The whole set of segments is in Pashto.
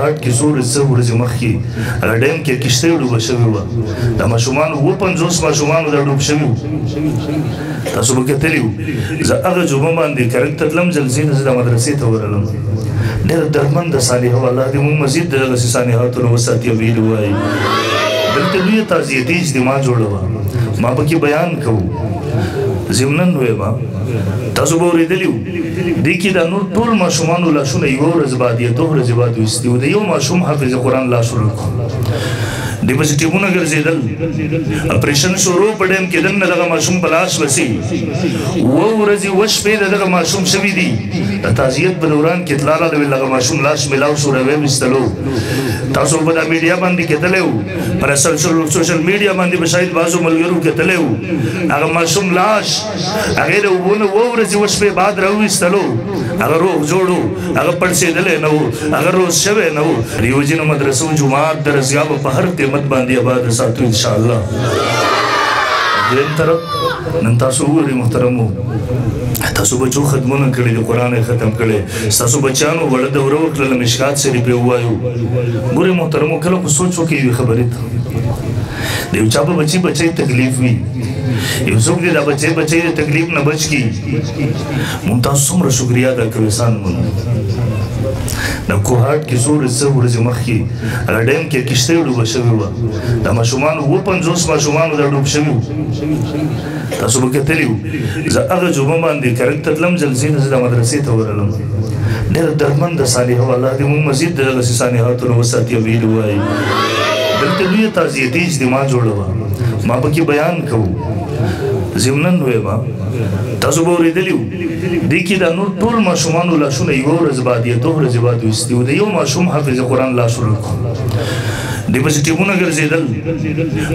کوهاټ کې څو ورځې مخکې هغه ډیم کې کښتۍ ډوبه شوې وه د ماشومانو 50 ماشومانو دا ډوب شوي وو تاسو به کتلي وو زه هغه جمعه باندې کرک ته تلم جلسې ته زه د مدرسې ته ورغلم ډېره دردمنده صالحه الله دې موږ مزید د دغسې صالحاتو نه وساتي او ویلي وایي دلته لویه تعزیتي اجتماع جوړه وه ما پکې بیان کوو ضمناً ویمه تاسو به اورېدلي وو دې کې دا نور ټول ماشومانو لاسونه یوه ورځ بعد یا 2 ورځې بعد ویستي وو د یو ماشوم حافظ قرآن لاس ورکړو دی پسې ټیمونه ګرځېدل اپریشن شروع په ډیم کې دننه دغه ماشوم په لاس وسي 2 ورځې 2 شپې د دغه ماشوم شوي دي د تعزیت په دوران کې اطلاع راغله دغه ماشوم لاس میلاو شو را ویستلو تاسو په دا میډیا باندې کتلی وو پر سوشل میډیا باندې به شاید بعضو ملګرو کتلی وو هغه ماشوم لاس هغې د اوبو نه 2 ورځې 2 شپې بعد راویستلو هغه روغ جوړ و هغه پړسېدلی نه و هغه روز شوی نه و د یو ځینو مدرسو جومات درسګاه په هر قیمت باندې آباد ساتو انشاءالله دویم طرف نن تاسو وګورئ محترمو تاسو بچو ختمونه کړي د قرآن یې ختم کړی ستاسو بچیانو وړه دوره وکړله مشکات شریف یې ووایو ګورئ محترمو کله خو سوچ وکړئ یوې خبرې ته د یو چا په بچی تکلیف وي یو څوک دې دا بچی د تکلیف نه بچ کړي مونږ تاسو څومره شکریا ادا کوو احسان مونږ د کوهاټ کې څو ورځې مخکې هغه ډیم کې کښتۍ ډوبه شوې وه د ماشومانو 50 ماشومانو دا ډوب شوي وو تاسو به کتلي وو زه هغه جمعه باندې کرک ته تلم جلسې ته زه د مدرسې ته ورغلم ډېره دردمنده صالحه وه الله دې موږ مزید د دغسې صالحاتو نه وساتي او ویلي وایي دلته لویه تعزیتي اجتماع جوړه وه ما پکې بیان کوو ضمناً ویمه تاسو به اورېدلي وو دې کې دا نور ټول ماشومانو لاسونه یوه ورځ بعد یا 2 ورځې بعد ویستي وو د یو ماشوم حافظ قرآن لاس ورکړو دی پسې ټیمونه ګرځېدل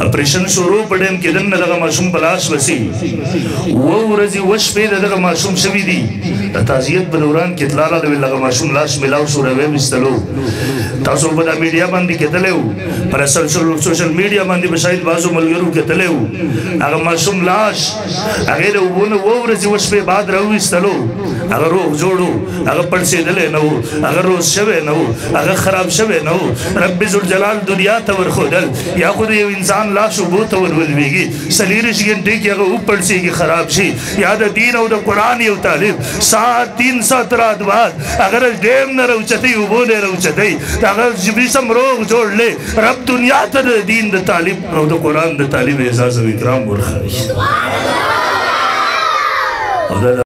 اپریشن شروع په ډیم کې دننه دغه ماشوم په لاس وسي 2 ورځې 2 شپې د دغه ماشوم شوي دي د تعزیت په دوران کې اطلاع راغله دغه ماشوم لاس میلاو شو را ویستلو تاسو په دا میډیا باندې کتلی وو پر سوشل میډیا باندې به شاید بعضو ملګرو کتلی وو هغه ماشوم لاس هغې د اوبو نه 2 ورځې 2 شپې بعد راویستلو هغه روغ جوړ و هغه پړسېدلی نه و هغه روز شوی نه و هغه خراب شوی نه و رب ذوالجلال دنیا ته ورښودل یا خو د یو انسان لاس اوبو ته ورولوېږي 24 غنټې کې هغه وپړسېږي خراب شي یا د دین او د قرآن یو طالب 3 رات بعد اگر ډیم نه راوچتئ اوبو نه راوچتئ هغه جسم روغ جوړلی رب دنیا ته د دین د طالب او د قرآن د طالب اعزاز او اکرام ورښایي